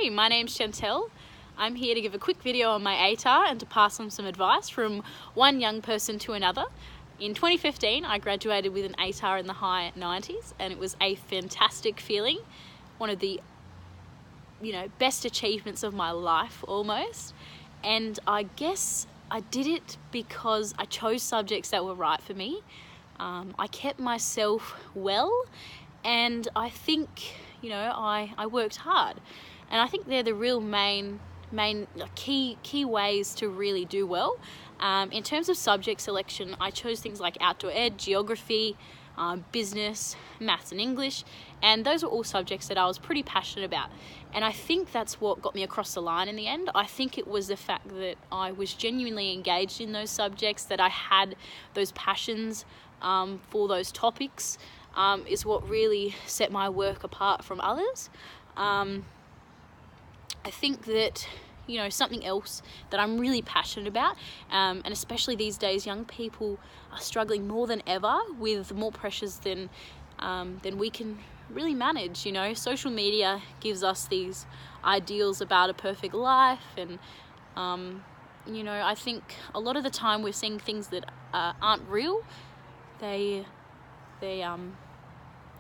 Hey, my name's Chantele. I'm here to give a quick video on my ATAR and to pass on some advice from one young person to another. In 2015, I graduated with an ATAR in the high 90s, and it was a fantastic feeling. One of the best achievements of my life almost. And I guess I did it because I chose subjects that were right for me. I kept myself well, and I think I worked hard, and I think they're the real main key ways to really do well. In terms of subject selection, I chose things like outdoor ed, geography, business, maths and English, and those were all subjects that I was pretty passionate about, and I think that's what got me across the line in the end. I think it was the fact that I was genuinely engaged in those subjects, that I had those passions for those topics, is what really set my work apart from others. I think that something else that I'm really passionate about, and especially these days, young people are struggling more than ever with more pressures than we can really manage. Social media gives us these ideals about a perfect life, and I think a lot of the time we're seeing things that aren't real.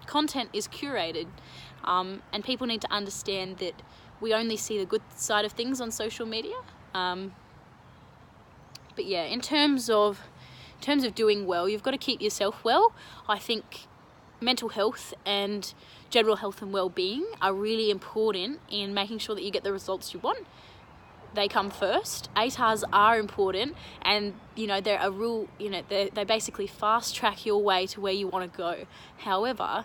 Content is curated, and people need to understand that we only see the good side of things on social media. But yeah, in terms of doing well, you've got to keep yourself well. I think mental health and general health and well-being are really important in making sure that you get the results you want. They come first. ATARs are important, and they're a rule. They basically fast track your way to where you want to go. However,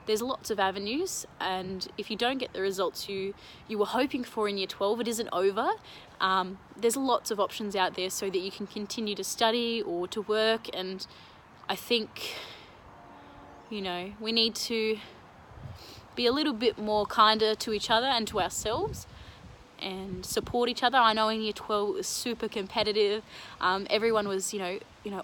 there's lots of avenues, and if you don't get the results you were hoping for in year 12, it isn't over. There's lots of options out there so that you can continue to study or to work, and I think we need to be a little bit more kinder to each other and to ourselves, and support each other. I know in year 12 it was super competitive. Everyone was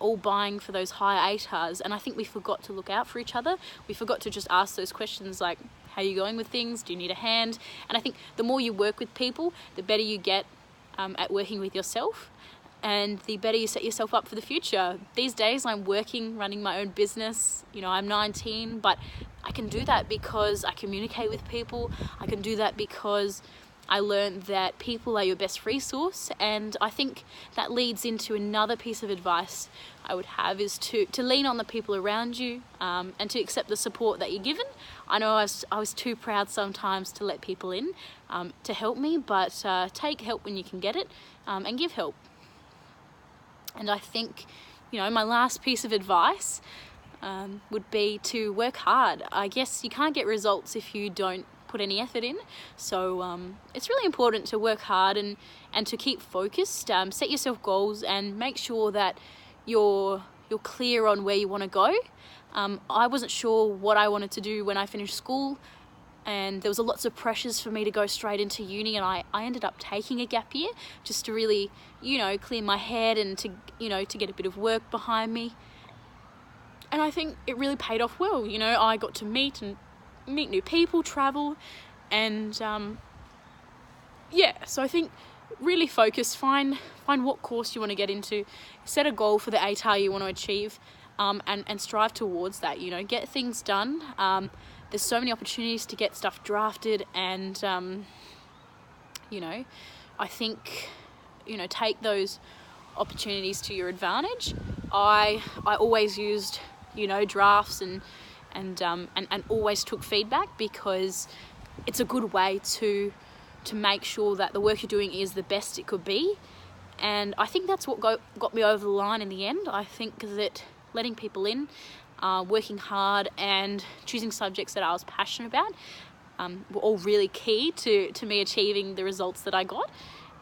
all buying for those high ATARs, and I think we forgot to look out for each other. We forgot to just ask those questions like, how are you going with things? Do you need a hand? And I think the more you work with people, the better you get at working with yourself, and the better you set yourself up for the future. These days I'm running my own business. I'm 19, but I can do that because I communicate with people. I can do that because I learned that people are your best resource, and I think that leads into another piece of advice I would have, is to lean on the people around you, and to accept the support that you're given. I know I was too proud sometimes to let people in to help me, but take help when you can get it, and give help. And I think my last piece of advice would be to work hard. I guess you can't get results if you don't put any effort in, so it's really important to work hard and to keep focused. Set yourself goals and make sure that you're clear on where you want to go. I wasn't sure what I wanted to do when I finished school, and there was lots of pressures for me to go straight into uni, and I ended up taking a gap year just to really clear my head and to get a bit of work behind me, and I think it really paid off well. I got to meet new people, travel, and so I think really focus, find what course you want to get into, set a goal for the ATAR you want to achieve, and strive towards that. Get things done. There's so many opportunities to get stuff drafted, and I think take those opportunities to your advantage. I always used drafts and always took feedback, because it's a good way to make sure that the work you're doing is the best it could be. And I think that's what got me over the line in the end. I think that letting people in, working hard, and choosing subjects that I was passionate about were all really key to me achieving the results that I got.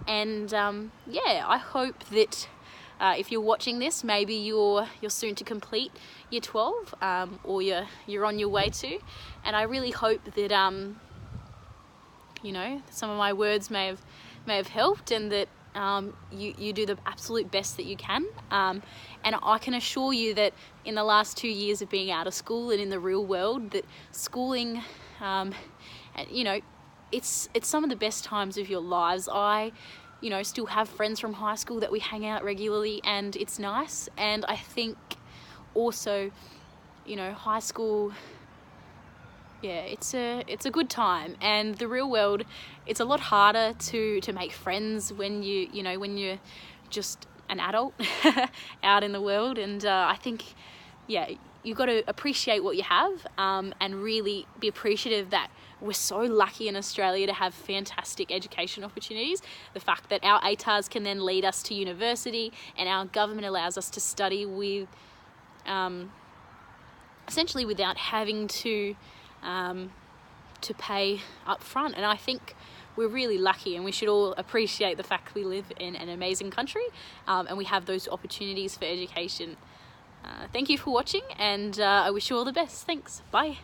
And I hope that if you're watching this, maybe you're soon to complete year 12, or you're on your way to, and I really hope that some of my words may have helped, and that you do the absolute best that you can. And I can assure you that in the last 2 years of being out of school and in the real world, that schooling, it's some of the best times of your lives. I, you know, still have friends from high school that we hang out regularly, and it's nice. And I think also, you know, high school, yeah, it's a good time. And the real world, it's a lot harder to make friends when when you're just an adult out in the world. And I think, yeah, you've got to appreciate what you have, and really be appreciative that we're so lucky in Australia to have fantastic education opportunities. The fact that our ATARs can then lead us to university, and our government allows us to study with essentially without having to pay up front. And I think we're really lucky, and we should all appreciate the fact we live in an amazing country, and we have those opportunities for education. Thank you for watching, and I wish you all the best. Thanks. Bye.